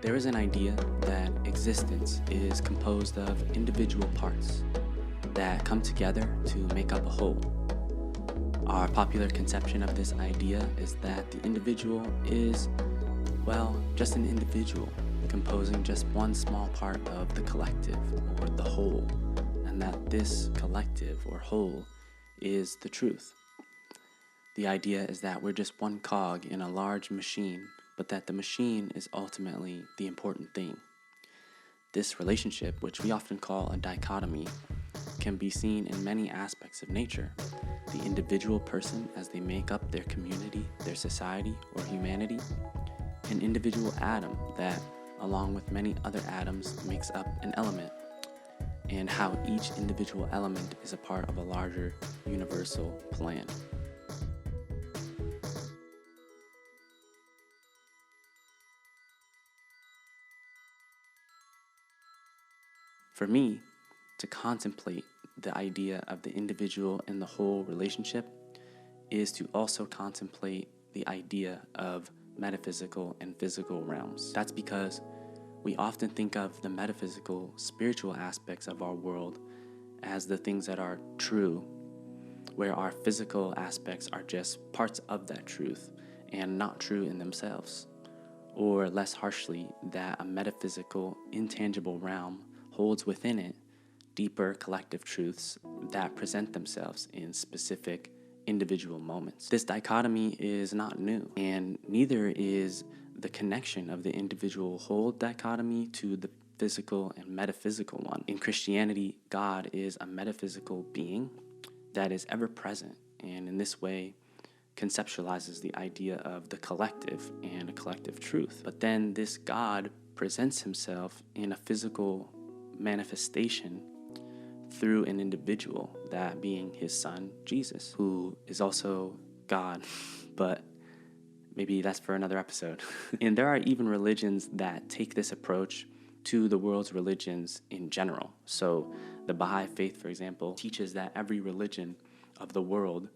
There is an idea that existence is composed of individual parts that come together to make up a whole. Our popular conception of this idea is that the individual is, well, just an individual composing just one small part of the collective or the whole, and that this collective or whole is the truth. The idea is that we're just one cog in a large machine, but that the machine is ultimately the important thing. This relationship, which we often call a dichotomy, can be seen in many aspects of nature. The individual person as they make up their community, their society, or humanity. An individual atom that, along with many other atoms, makes up an element. And how each individual element is a part of a larger universal plan. For me, to contemplate the idea of the individual and the whole relationship is to also contemplate the idea of metaphysical and physical realms. That's because we often think of the metaphysical, spiritual aspects of our world as the things that are true, where our physical aspects are just parts of that truth and not true in themselves. Or less harshly, that a metaphysical, intangible realm holds within it deeper collective truths that present themselves in specific individual moments. This dichotomy is not new, and neither is the connection of the individual whole dichotomy to the physical and metaphysical one. In Christianity, God is a metaphysical being that is ever present, and in this way conceptualizes the idea of the collective and a collective truth. But then this God presents himself in a physical manifestation through an individual, that being his son, Jesus, who is also God, but maybe that's for another episode. And there are even religions that take this approach to the world's religions in general. So the Baha'i faith, for example, teaches that every religion of the world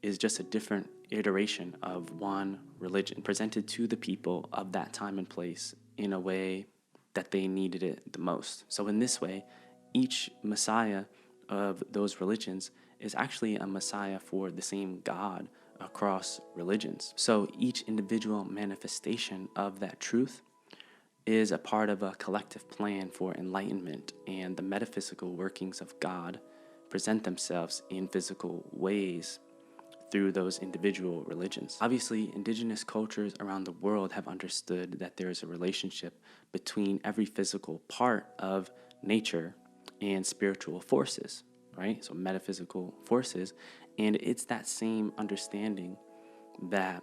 is just a different iteration of one religion presented to the people of that time and place in a way that they needed it the most. So in this way, each messiah of those religions is actually a messiah for the same God across religions. So each individual manifestation of that truth is a part of a collective plan for enlightenment, and the metaphysical workings of God present themselves in physical ways through those individual religions. Obviously, indigenous cultures around the world have understood that there is a relationship between every physical part of nature and spiritual forces, right? So metaphysical forces. And it's that same understanding that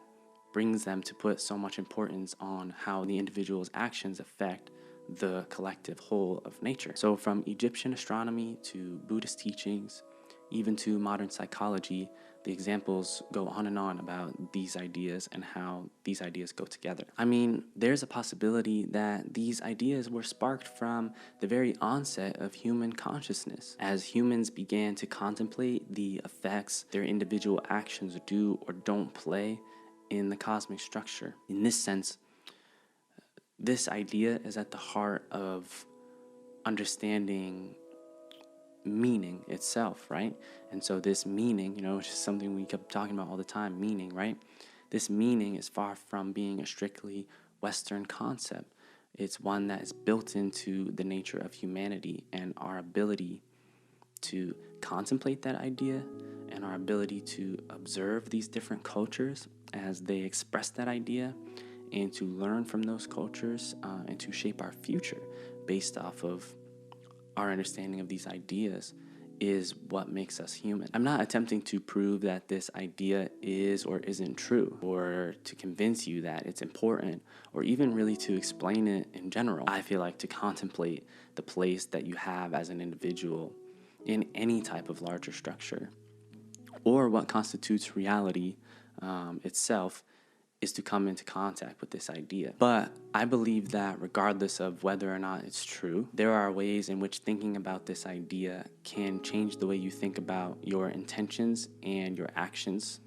brings them to put so much importance on how the individual's actions affect the collective whole of nature. So from Egyptian astronomy to Buddhist teachings, even to modern psychology, the examples go on and on about these ideas and how these ideas go together. I mean, there's a possibility that these ideas were sparked from the very onset of human consciousness, as humans began to contemplate the effects their individual actions do or don't play in the cosmic structure. In this sense, this idea is at the heart of understanding meaning itself, right? And so this meaning, which is something we kept talking about all the time, meaning, right? This meaning is far from being a strictly Western concept. It's one that is built into the nature of humanity and our ability to contemplate that idea and our ability to observe these different cultures as they express that idea and to learn from those cultures and to shape our future based off of our understanding of these ideas is what makes us human. I'm not attempting to prove that this idea is or isn't true, or to convince you that it's important, or even really to explain it in general. I feel like to contemplate the place that you have as an individual in any type of larger structure, or what constitutes reality itself, is to come into contact with this idea. But I believe that regardless of whether or not it's true, there are ways in which thinking about this idea can change the way you think about your intentions and your actions,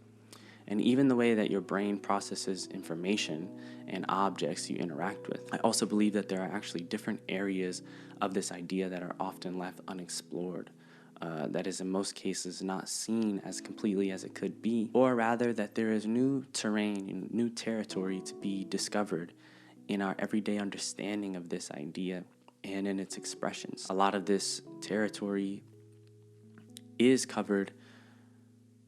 and even the way that your brain processes information and objects you interact with. I also believe that there are actually different areas of this idea that are often left unexplored. That is in most cases not seen as completely as it could be, or rather that there is new terrain and new territory to be discovered in our everyday understanding of this idea and in its expressions. A lot of this territory is covered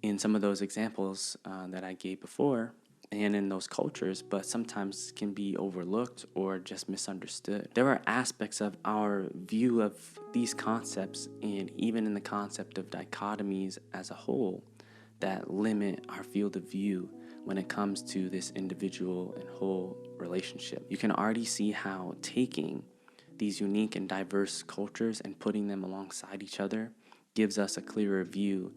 in some of those examples that I gave before and in those cultures, but sometimes can be overlooked or just misunderstood. There are aspects of our view of these concepts and even in the concept of dichotomies as a whole that limit our field of view when it comes to this individual and whole relationship. You can already see how taking these unique and diverse cultures and putting them alongside each other gives us a clearer view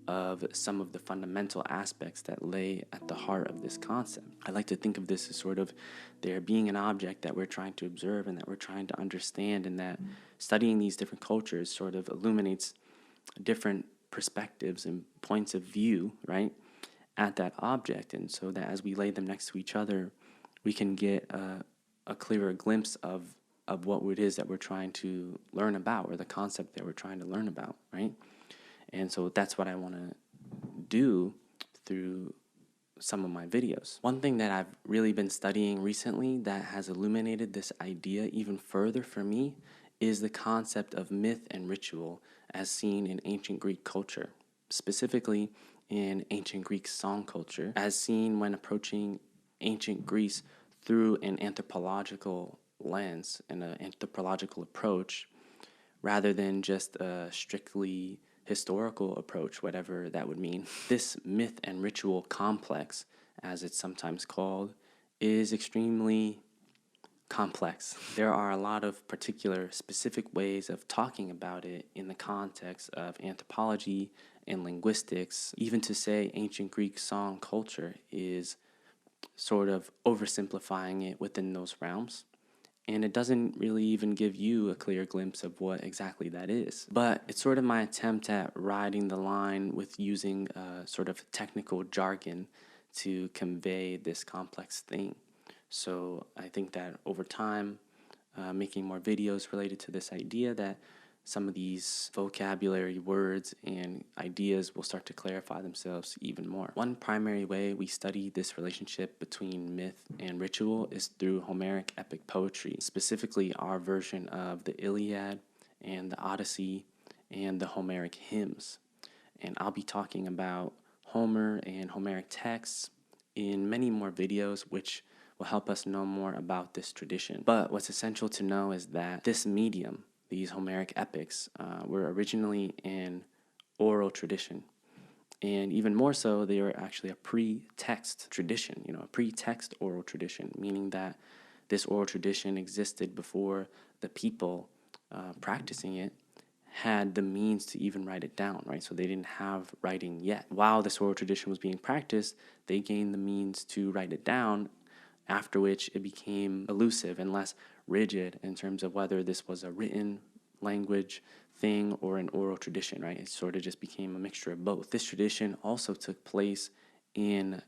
of some of the fundamental aspects that lay at the heart of this concept. I like to think of this as sort of there being an object that we're trying to observe and that we're trying to understand, and that studying these different cultures sort of illuminates different perspectives and points of view, right, at that object. And so that as we lay them next to each other, we can get a clearer glimpse of what it is that we're trying to learn about, or the concept that we're trying to learn about, right? And so that's what I want to do through some of my videos. One thing that I've really been studying recently that has illuminated this idea even further for me is the concept of myth and ritual as seen in ancient Greek culture, specifically in ancient Greek song culture, as seen when approaching ancient Greece through an anthropological lens and an anthropological approach, rather than just a strictly historical approach, whatever that would mean. This myth and ritual complex, as it's sometimes called, is extremely complex. There are a lot of particular specific ways of talking about it in the context of anthropology and linguistics. Even to say ancient Greek song culture is sort of oversimplifying it within those realms. And it doesn't really even give you a clear glimpse of what exactly that is. But it's sort of my attempt at riding the line with using sort of technical jargon to convey this complex thing. So I think that over time, making more videos related to this idea, that some of these vocabulary words and ideas will start to clarify themselves even more. One primary way we study this relationship between myth and ritual is through Homeric epic poetry, specifically our version of the Iliad and the Odyssey and the Homeric hymns. And I'll be talking about Homer and Homeric texts in many more videos, which will help us know more about this tradition. But what's essential to know is that this medium, these Homeric epics, were originally an oral tradition. And even more so, they were actually a pre-text tradition, a pre-text oral tradition, meaning that this oral tradition existed before the people practicing it had the means to even write it down, right? So they didn't have writing yet. While this oral tradition was being practiced, they gained the means to write it down, after which it became elusive and less rigid in terms of whether this was a written language thing or an oral tradition, right? It sort of just became a mixture of both. This tradition also took place in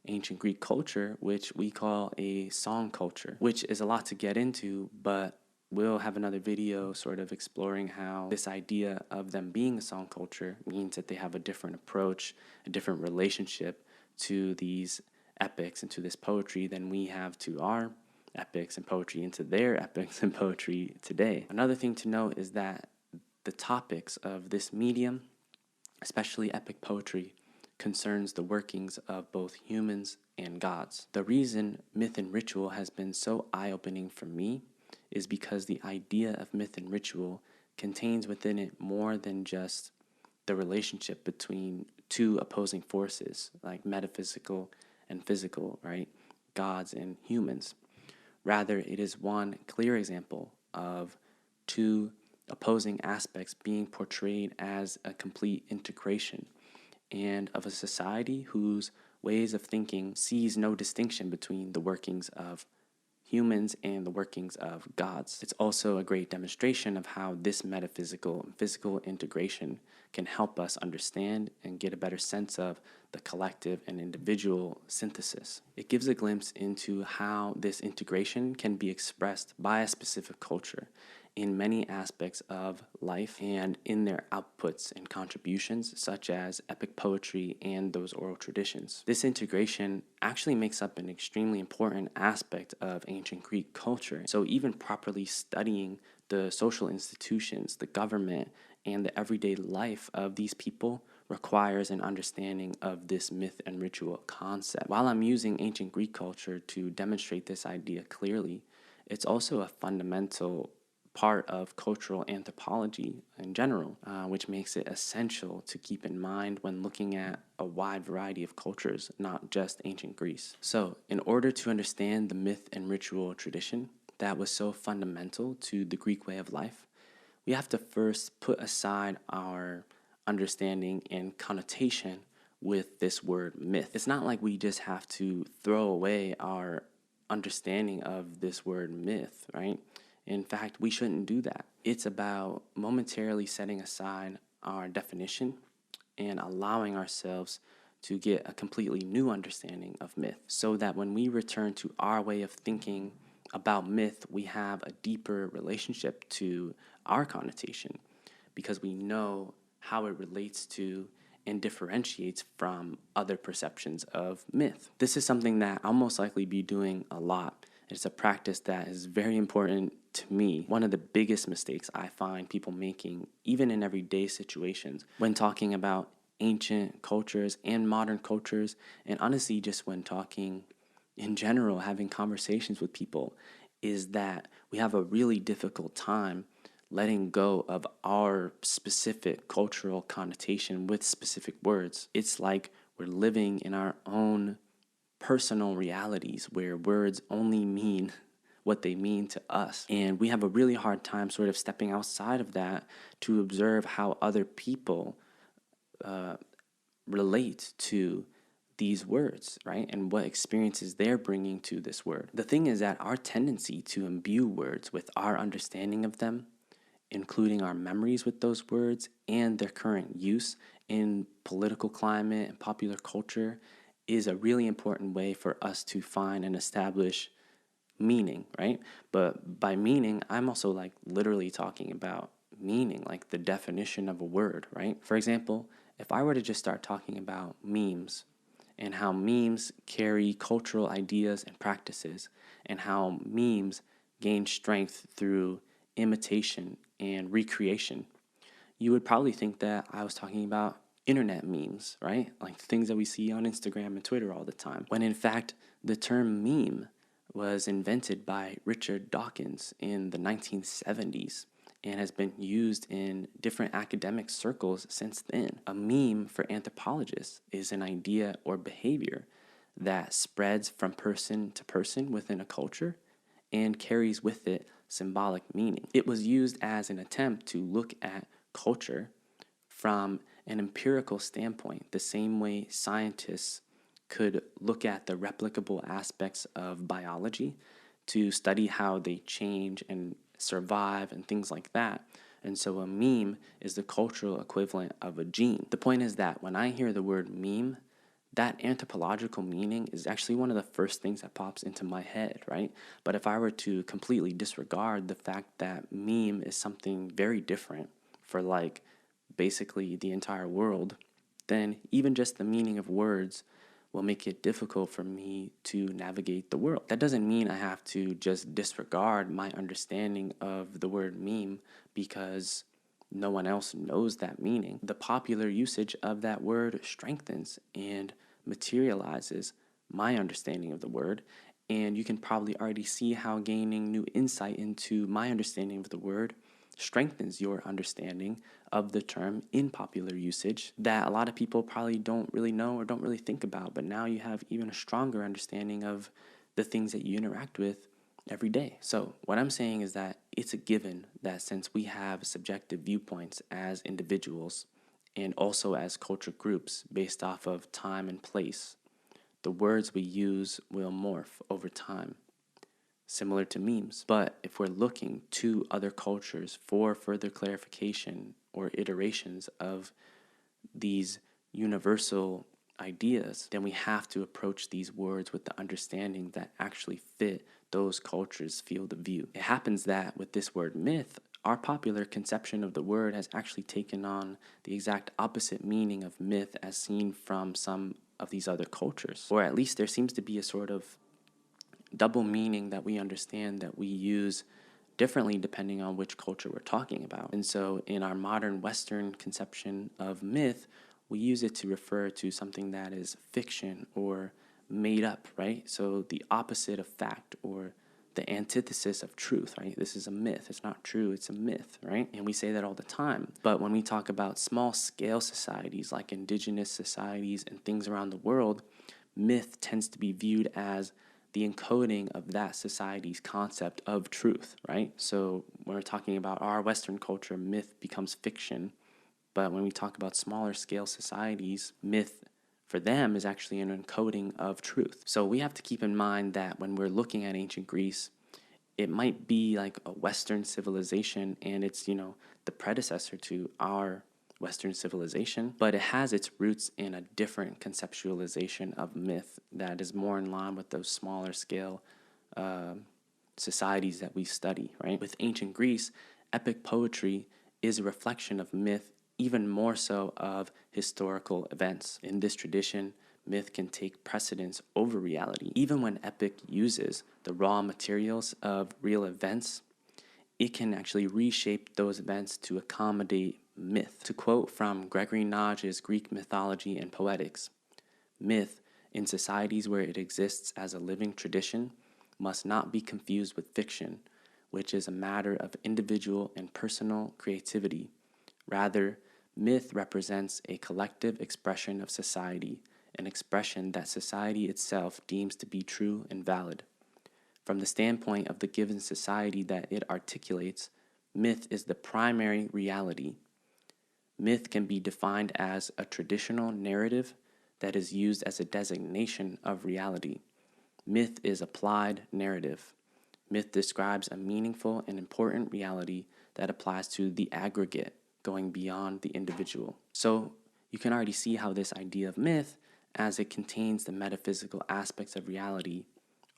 ancient Greek culture, which we call a song culture, which is a lot to get into, but we'll have another video sort of exploring how this idea of them being a song culture means that they have a different approach, a different relationship to these epics and to this poetry than we have to our epics and poetry and to their epics and poetry today. Another thing to note is that the topics of this medium, especially epic poetry, concerns the workings of both humans and gods. The reason myth and ritual has been so eye-opening for me is because the idea of myth and ritual contains within it more than just the relationship between two opposing forces, like metaphysical and physical, right? Gods and humans. Rather, it is one clear example of two opposing aspects being portrayed as a complete integration, and of a society whose ways of thinking sees no distinction between the workings of humans and the workings of gods. It's also a great demonstration of how this metaphysical and physical integration can help us understand and get a better sense of the collective and individual synthesis. It gives a glimpse into how this integration can be expressed by a specific culture in many aspects of life and in their outputs and contributions, such as epic poetry and those oral traditions. This integration actually makes up an extremely important aspect of ancient Greek culture. So even properly studying the social institutions, the government, and the everyday life of these people requires an understanding of this myth and ritual concept. While I'm using ancient Greek culture to demonstrate this idea clearly, it's also a fundamental part of cultural anthropology in general, which makes it essential to keep in mind when looking at a wide variety of cultures, not just ancient Greece. So, in order to understand the myth and ritual tradition that was so fundamental to the Greek way of life, we have to first put aside our understanding and connotation with this word myth. It's not like we just have to throw away our understanding of this word myth, right? In fact, we shouldn't do that. It's about momentarily setting aside our definition and allowing ourselves to get a completely new understanding of myth, so that when we return to our way of thinking about myth, we have a deeper relationship to our connotation because we know how it relates to and differentiates from other perceptions of myth. This is something that I'll most likely be doing a lot. It's a practice that is very important to me. One of the biggest mistakes I find people making, even in everyday situations, when talking about ancient cultures and modern cultures, and honestly just when talking in general, having conversations with people, is that we have a really difficult time letting go of our specific cultural connotation with specific words. It's like we're living in our own personal realities where words only mean what they mean to us. And we have a really hard time sort of stepping outside of that to observe how other people relate to these words, right? And what experiences they're bringing to this word. The thing is that our tendency to imbue words with our understanding of them, including our memories with those words and their current use in political climate and popular culture, is a really important way for us to find and establish meaning, right? But by meaning, I'm also like literally talking about meaning, like the definition of a word, right? For example, if I were to just start talking about memes and how memes carry cultural ideas and practices and how memes gain strength through imitation and recreation, you would probably think that I was talking about internet memes, right? Like things that we see on Instagram and Twitter all the time. When in fact, the term meme was invented by Richard Dawkins in the 1970s and has been used in different academic circles since then. A meme for anthropologists is an idea or behavior that spreads from person to person within a culture and carries with it symbolic meaning. It was used as an attempt to look at culture from an empirical standpoint, the same way scientists could look at the replicable aspects of biology to study how they change and survive and things like that. And so a meme is the cultural equivalent of a gene. The point is that when I hear the word meme, that anthropological meaning is actually one of the first things that pops into my head, right? But if I were to completely disregard the fact that meme is something very different for like basically the entire world, then even just the meaning of words will make it difficult for me to navigate the world. That doesn't mean I have to just disregard my understanding of the word meme because no one else knows that meaning. The popular usage of that word strengthens and materializes my understanding of the word, and you can probably already see how gaining new insight into my understanding of the word strengthens your understanding of the term in popular usage that a lot of people probably don't really know or don't really think about, but now you have even a stronger understanding of the things that you interact with every day. So what I'm saying is that it's a given that since we have subjective viewpoints as individuals and also as culture groups based off of time and place, the words we use will morph over time. similar to memes. But if we're looking to other cultures for further clarification or iterations of these universal ideas, then we have to approach these words with the understanding that actually fit those cultures' field of view. It happens that with this word myth, our popular conception of the word has actually taken on the exact opposite meaning of myth as seen from some of these other cultures. Or at least there seems to be a sort of double meaning that we understand that we use differently depending on which culture we're talking about. And so in our modern Western conception of myth, we use it to refer to something that is fiction or made up, right? So the opposite of fact or the antithesis of truth, right? This is a myth. It's not true. It's a myth, right? And we say that all the time. But when we talk about small scale societies like indigenous societies and things around the world, myth tends to be viewed as the encoding of that society's concept of truth, right? So when we're talking about our Western culture, myth becomes fiction. But when we talk about smaller scale societies, myth for them is actually an encoding of truth. So we have to keep in mind that when we're looking at ancient Greece, it might be like a Western civilization and it's, the predecessor to our Western civilization, but it has its roots in a different conceptualization of myth that is more in line with those smaller scale societies that we study, right? With ancient Greece, epic poetry is a reflection of myth, even more so of historical events. In this tradition, myth can take precedence over reality. Even when epic uses the raw materials of real events, it can actually reshape those events to accommodate myth. To quote from Gregory Nage's Greek Mythology and Poetics, myth, in societies where it exists as a living tradition, must not be confused with fiction, which is a matter of individual and personal creativity. Rather, myth represents a collective expression of society, an expression that society itself deems to be true and valid. From the standpoint of the given society that it articulates, myth is the primary reality. Myth can be defined as a traditional narrative that is used as a designation of reality. Myth is applied narrative. Myth describes a meaningful and important reality that applies to the aggregate, going beyond the individual. So you can already see how this idea of myth, as it contains the metaphysical aspects of reality,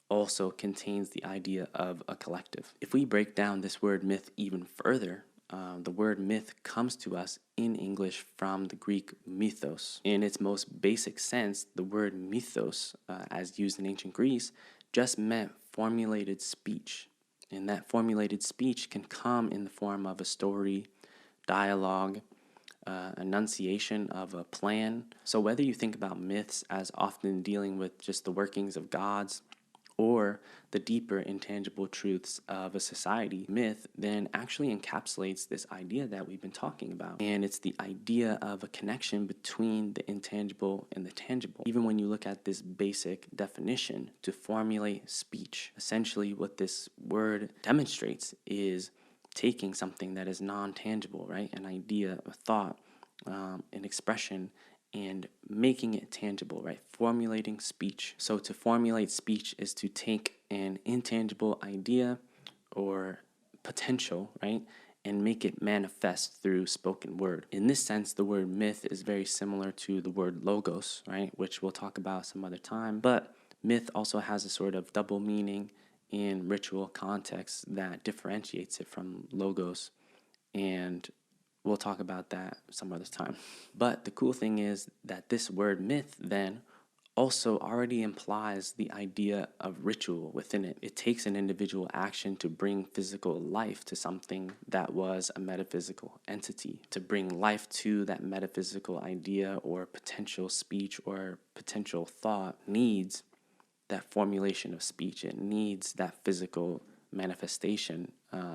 also contains the idea of a collective. If we break down this word myth even further, the word myth comes to us in English from the Greek mythos. In its most basic sense, the word mythos, as used in ancient Greece, just meant formulated speech. And that formulated speech can come in the form of a story, dialogue, enunciation of a plan. So whether you think about myths as often dealing with just the workings of gods or the deeper intangible truths of a society, myth then actually encapsulates this idea that we've been talking about. And it's the idea of a connection between the intangible and the tangible. Even when you look at this basic definition, to formulate speech, essentially what this word demonstrates is taking something that is non-tangible, right? An idea, a thought, an expression, and making it tangible, right? Formulating speech. So to formulate speech is to take an intangible idea or potential, right, and make it manifest through spoken word. In this sense, the word myth is very similar to the word logos, right, which we'll talk about some other time. But myth also has a sort of double meaning in ritual context that differentiates it from logos, and we'll talk about that some other time. But the cool thing is that this word myth then also already implies the idea of ritual within it. It takes an individual action to bring physical life to something that was a metaphysical entity. To bring life to that metaphysical idea or potential speech or potential thought needs that formulation of speech. It needs that physical manifestation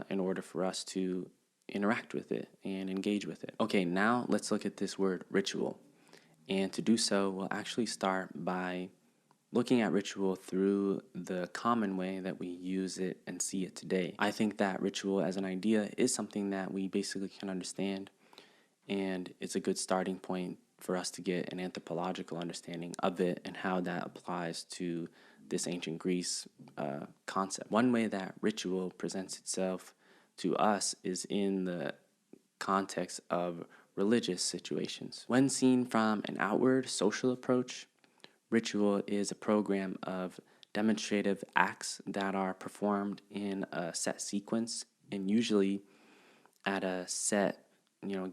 in order for us to interact with it and engage with it. Okay, now let's look at this word ritual. And to do so, we'll actually start by looking at ritual through the common way that we use it and see it today. I think that ritual as an idea is something that we basically can understand, and it's a good starting point for us to get an anthropological understanding of it and how that applies to this ancient Greece concept. One way that ritual presents itself to us is in the context of religious situations. When seen from an outward social approach, ritual is a program of demonstrative acts that are performed in a set sequence and usually at a set,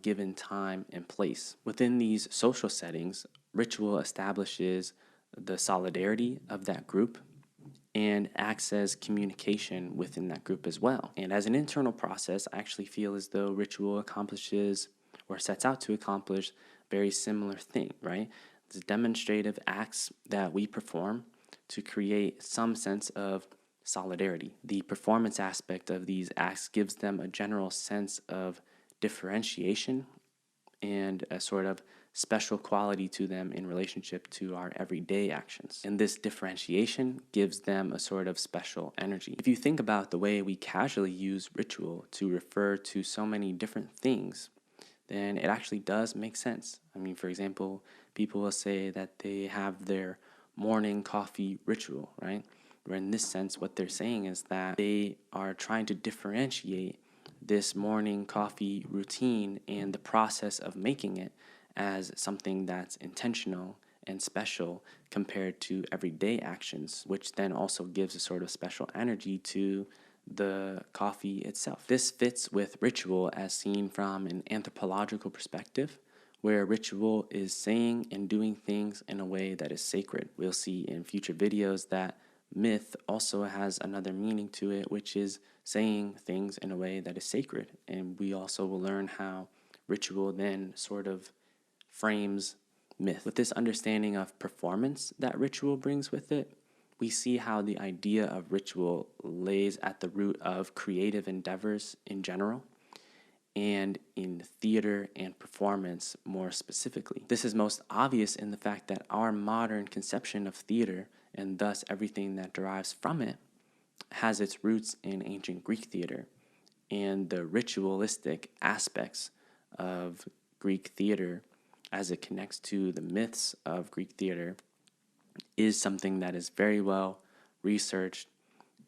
given time and place. Within these social settings, ritual establishes the solidarity of that group and acts as communication within that group as well. And as an internal process, I actually feel as though ritual accomplishes or sets out to accomplish a very similar thing, right? The demonstrative acts that we perform to create some sense of solidarity. The performance aspect of these acts gives them a general sense of differentiation and a sort of special quality to them in relationship to our everyday actions. And this differentiation gives them a sort of special energy. If you think about the way we casually use ritual to refer to so many different things, then it actually does make sense. I mean, for example, people will say that they have their morning coffee ritual, right? Where in this sense, what they're saying is that they are trying to differentiate this morning coffee routine and the process of making it as something that's intentional and special compared to everyday actions, which then also gives a sort of special energy to the coffee itself. This fits with ritual as seen from an anthropological perspective, where ritual is saying and doing things in a way that is sacred. We'll see in future videos that myth also has another meaning to it, which is saying things in a way that is sacred. And we also will learn how ritual then sort of frames myth. With this understanding of performance that ritual brings with it, we see how the idea of ritual lays at the root of creative endeavors in general, and in theater and performance more specifically. This is most obvious in the fact that our modern conception of theater, and thus everything that derives from it, has its roots in ancient Greek theater, and the ritualistic aspects of Greek theater as it connects to the myths of Greek theater is something that is very well researched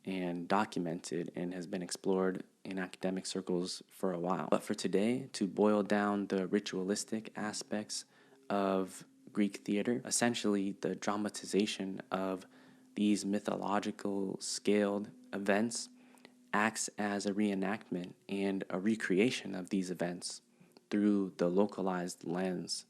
and documented and has been explored in academic circles for a while. But for today, to boil down the ritualistic aspects of Greek theater, essentially the dramatization of these mythological scaled events acts as a reenactment and a recreation of these events through the localized lens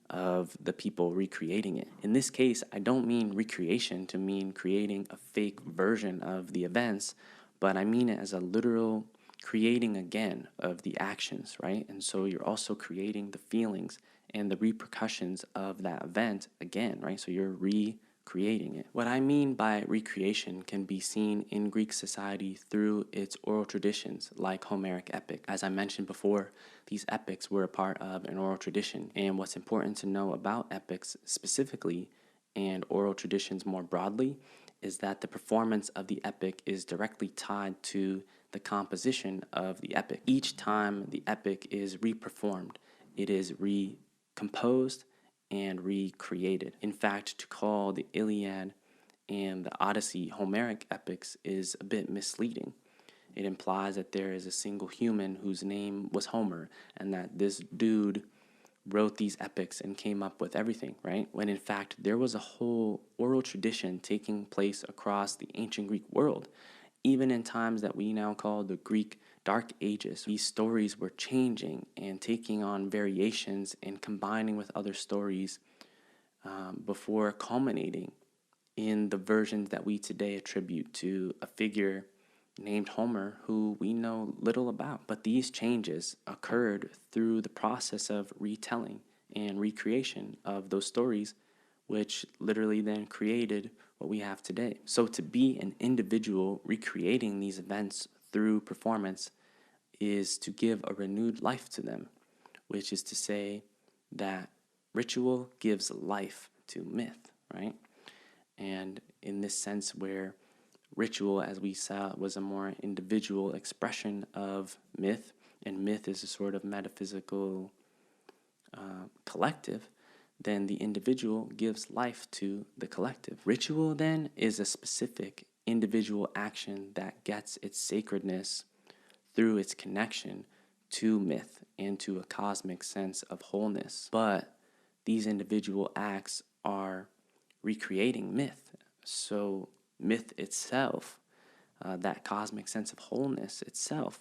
of the people recreating it. In this case, I don't mean recreation to mean creating a fake version of the events, but I mean it as a literal creating again of the actions, right? And so you're also creating the feelings and the repercussions of that event again, right? So you're recreating it. What I mean by recreation can be seen in Greek society through its oral traditions like Homeric Epic. As I mentioned before, these epics were a part of an oral tradition. And what's important to know about epics specifically and oral traditions more broadly is that the performance of the epic is directly tied to the composition of the epic. Each time the epic is reperformed, it is recomposed and recreated. In fact, to call the Iliad and the Odyssey Homeric epics is a bit misleading. It implies that there is a single human whose name was Homer and that this dude wrote these epics and came up with everything, right? When in fact, there was a whole oral tradition taking place across the ancient Greek world. Even in times that we now call the Greek Dark Ages, these stories were changing and taking on variations and combining with other stories before culminating in the versions that we today attribute to a figure named Homer who we know little about. But these changes occurred through the process of retelling and recreation of those stories, which literally then created what we have today. So to be an individual recreating these events through performance is to give a renewed life to them, which is to say that ritual gives life to myth, right? And in this sense where ritual, as we saw, was a more individual expression of myth, and myth is a sort of metaphysical collective, then the individual gives life to the collective. Ritual then is a specific individual action that gets its sacredness through its connection to myth and to a cosmic sense of wholeness. But these individual acts are recreating myth. So myth itself, that cosmic sense of wholeness itself,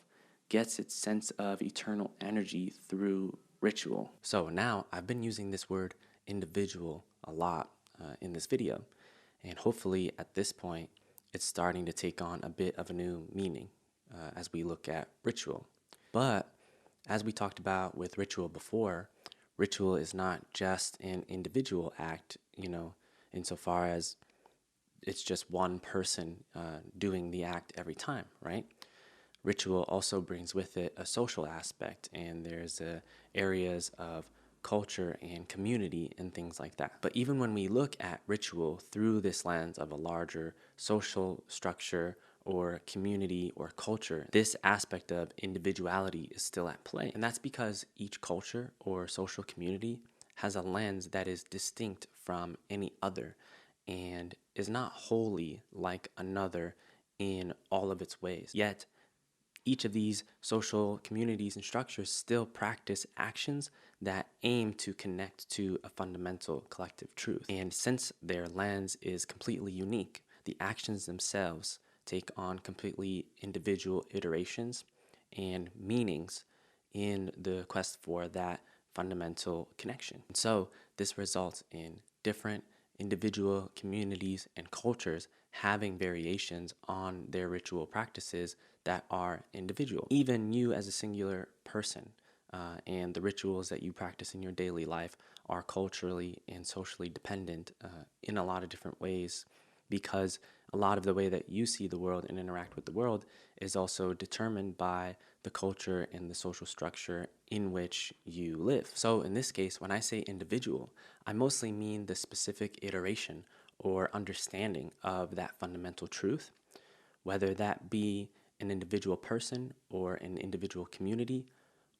gets its sense of eternal energy through ritual. So now I've been using this word individual a lot in this video, and hopefully at this point it's starting to take on a bit of a new meaning as we look at ritual. But as we talked about with ritual before, ritual is not just an individual act, insofar as it's just one person doing the act every time, right? Ritual also brings with it a social aspect, and there's areas of culture and community and things like that. But even when we look at ritual through this lens of a larger social structure or community or culture, this aspect of individuality is still at play. And that's because each culture or social community has a lens that is distinct from any other and is not wholly like another in all of its ways. Yet, each of these social communities and structures still practice actions that aim to connect to a fundamental collective truth. And since their lens is completely unique, the actions themselves take on completely individual iterations and meanings in the quest for that fundamental connection. And so this results in different individual communities and cultures having variations on their ritual practices that are individual. Even you as a singular person and the rituals that you practice in your daily life are culturally and socially dependent in a lot of different ways, because a lot of the way that you see the world and interact with the world is also determined by the culture and the social structure in which you live. So in this case, when I say individual, I mostly mean the specific iteration or understanding of that fundamental truth, whether that be an individual person or an individual community,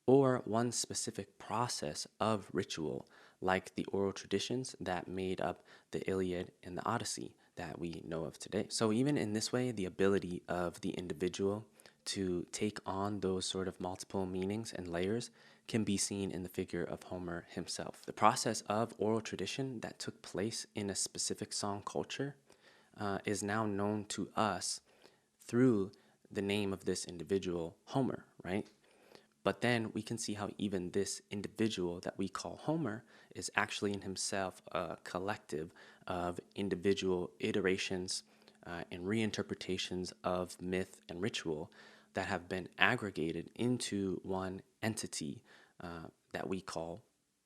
or one specific process of ritual, like the oral traditions that made up the Iliad and the Odyssey that we know of today. So even in this way, the ability of the individual to take on those sort of multiple meanings and layers can be seen in the figure of Homer himself. The process of oral tradition that took place in a specific song culture is now known to us through the name of this individual, Homer, right? But then we can see how even this individual that we call Homer is actually in himself a collective of individual iterations and reinterpretations of myth and ritual that have been aggregated into one entity that we call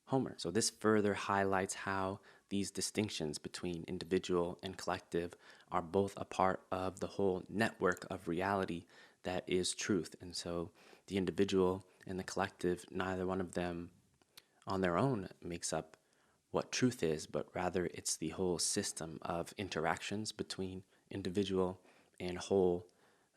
Homer. So this further highlights how these distinctions between individual and collective are both a part of the whole network of reality that is truth. And so the individual and the collective, neither one of them on their own makes up what truth is, but rather it's the whole system of interactions between individual and whole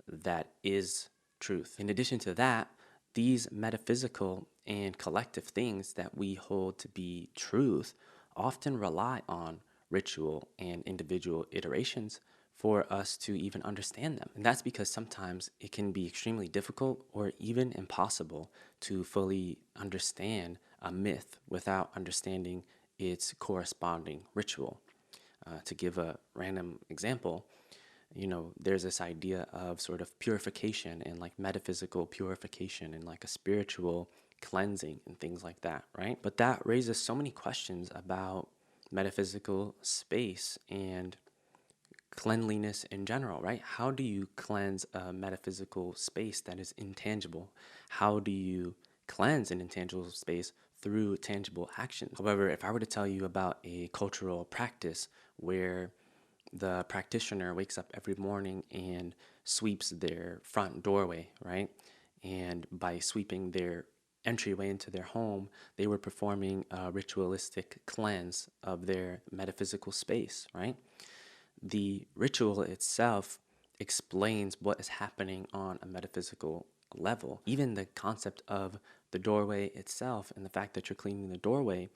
that is truth. In addition to that, these metaphysical and collective things that we hold to be truth often rely on ritual and individual iterations for us to even understand them. And that's because sometimes it can be extremely difficult or even impossible to fully understand a myth without understanding its corresponding ritual. To give a random example, there's this idea of sort of purification and like metaphysical purification and like a spiritual cleansing and things like that, right? But that raises so many questions about metaphysical space and cleanliness in general, right? How do you cleanse a metaphysical space that is intangible? How do you cleanse an intangible space through tangible actions? However, if I were to tell you about a cultural practice where the practitioner wakes up every morning and sweeps their front doorway, right? And by sweeping their entryway into their home, they were performing a ritualistic cleanse of their metaphysical space, right? The ritual itself explains what is happening on a metaphysical level. Even the concept of the doorway itself and the fact that you're cleaning the doorway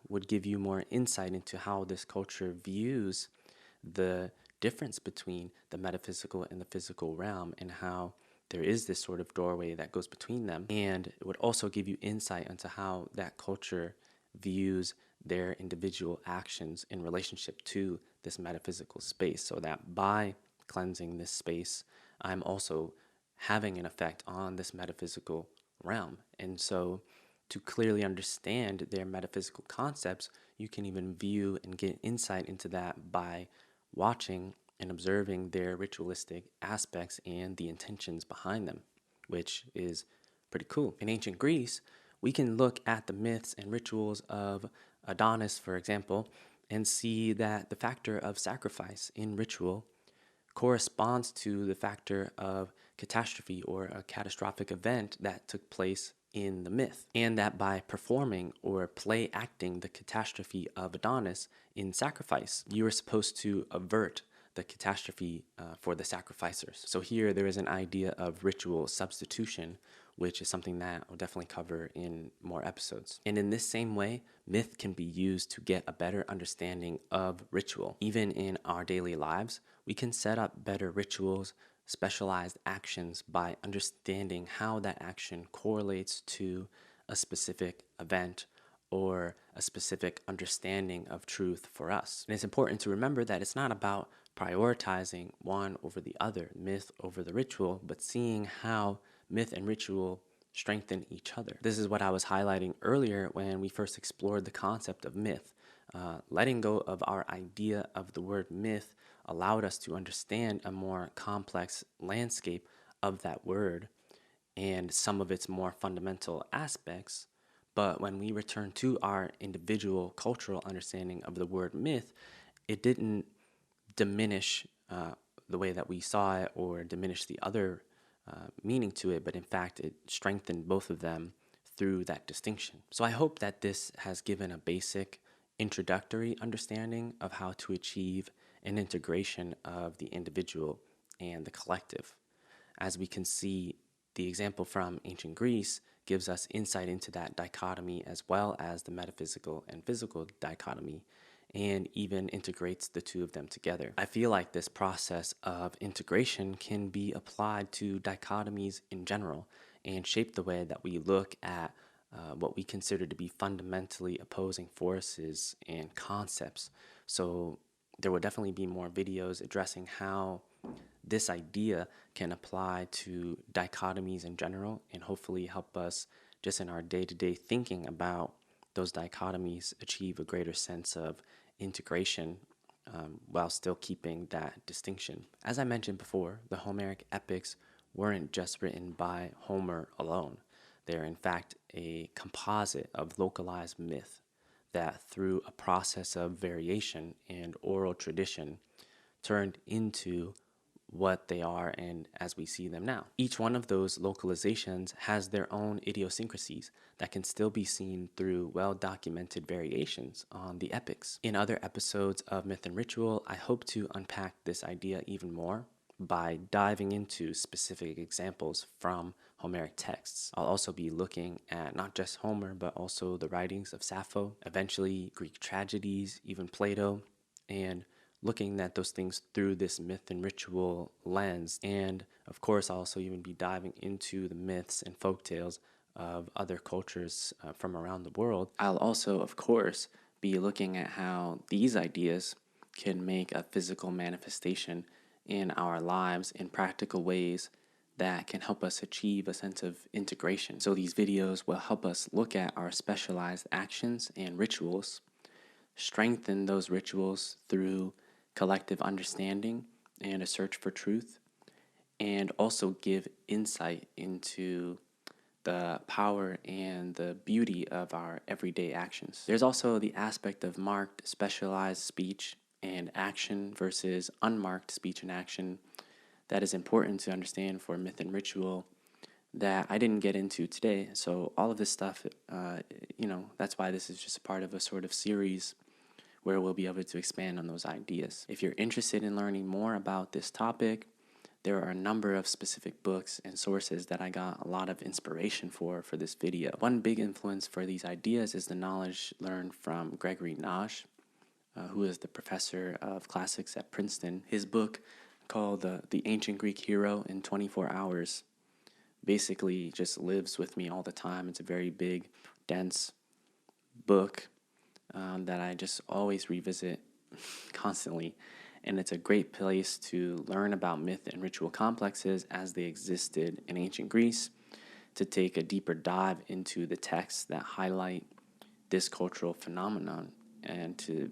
would give you more insight into how this culture views the difference between the metaphysical and the physical realm, and how there is this sort of doorway that goes between them. And it would also give you insight into how that culture views their individual actions in relationship to this metaphysical space, so that by cleansing this space, I'm also having an effect on this metaphysical realm. And so to clearly understand their metaphysical concepts, you can even view and get insight into that by watching and observing their ritualistic aspects and the intentions behind them, which is pretty cool. In ancient Greece, we can look at the myths and rituals of Adonis, for example, and see that the factor of sacrifice in ritual corresponds to the factor of catastrophe or a catastrophic event that took place in the myth, and that by performing or play acting the catastrophe of Adonis in sacrifice, you are supposed to avert the catastrophe for the sacrificers. So here there is an idea of ritual substitution, which is something that I'll definitely cover in more episodes. And in this same way, myth can be used to get a better understanding of ritual. Even in our daily lives, we can set up better rituals, specialized actions, by understanding how that action correlates to a specific event or a specific understanding of truth for us. And it's important to remember that it's not about prioritizing one over the other, myth over the ritual, but seeing how myth and ritual strengthen each other. This is what I was highlighting earlier when we first explored the concept of myth. Letting go of our idea of the word myth allowed us to understand a more complex landscape of that word and some of its more fundamental aspects. But when we return to our individual cultural understanding of the word myth, it didn't diminish the way that we saw it or diminish the other meaning to it, but in fact it strengthened both of them through that distinction. So I hope that this has given a basic introductory understanding of how to achieve an integration of the individual and the collective. As we can see, the example from ancient Greece gives us insight into that dichotomy, as well as the metaphysical and physical dichotomy, and even integrates the two of them together. I feel like this process of integration can be applied to dichotomies in general and shape the way that we look at what we consider to be fundamentally opposing forces and concepts. So there will definitely be more videos addressing how this idea can apply to dichotomies in general, and hopefully help us just in our day-to-day thinking about those dichotomies achieve a greater sense of integration while still keeping that distinction. As I mentioned before, the Homeric Epics weren't just written by Homer alone. They're in fact a composite of localized myth that, through a process of variation and oral tradition, turned into what they are and as we see them now. Each one of those localizations has their own idiosyncrasies that can still be seen through well-documented variations on the epics. In other episodes of Myth and Ritual, I hope to unpack this idea even more by diving into specific examples from Homeric texts. I'll also be looking at not just Homer, but also the writings of Sappho, eventually Greek tragedies, even Plato, and looking at those things through this myth and ritual lens. And of course, I'll also even be diving into the myths and folktales of other cultures from around the world. I'll also, of course, be looking at how these ideas can make a physical manifestation in our lives in practical ways that can help us achieve a sense of integration. So these videos will help us look at our specialized actions and rituals, strengthen those rituals through collective understanding and a search for truth, and also give insight into the power and the beauty of our everyday actions. There's also the aspect of marked, specialized speech and action versus unmarked speech and action that is important to understand for myth and ritual that I didn't get into today. So all of this stuff, that's why this is just a part of a sort of series where we'll be able to expand on those ideas. If you're interested in learning more about this topic, there are a number of specific books and sources that I got a lot of inspiration for this video. One big influence for these ideas is the knowledge learned from Gregory Naj, who is the professor of classics at Princeton. His book called The Ancient Greek Hero in 24 Hours basically just lives with me all the time. It's a very big, dense book that I just always revisit constantly. And it's a great place to learn about myth and ritual complexes as they existed in ancient Greece, to take a deeper dive into the texts that highlight this cultural phenomenon, and to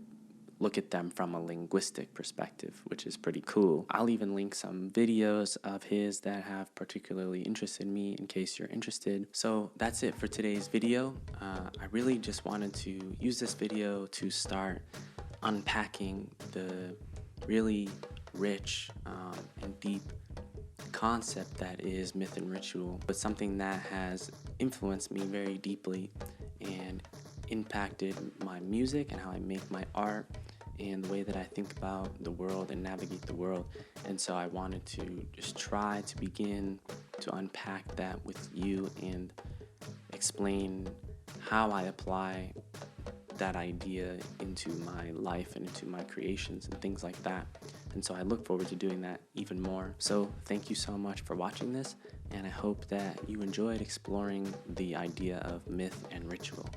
look at them from a linguistic perspective, which is pretty cool. I'll even link some videos of his that have particularly interested me in case you're interested. So that's it for today's video. I really just wanted to use this video to start unpacking the really rich and deep concept that is myth and ritual, but something that has influenced me very deeply and impacted my music and how I make my art and the way that I think about the world and navigate the world. And so I wanted to just try to begin to unpack that with you and explain how I apply that idea into my life and into my creations and things like that. And so I look forward to doing that even more. So thank you so much for watching this, and I hope that you enjoyed exploring the idea of myth and ritual.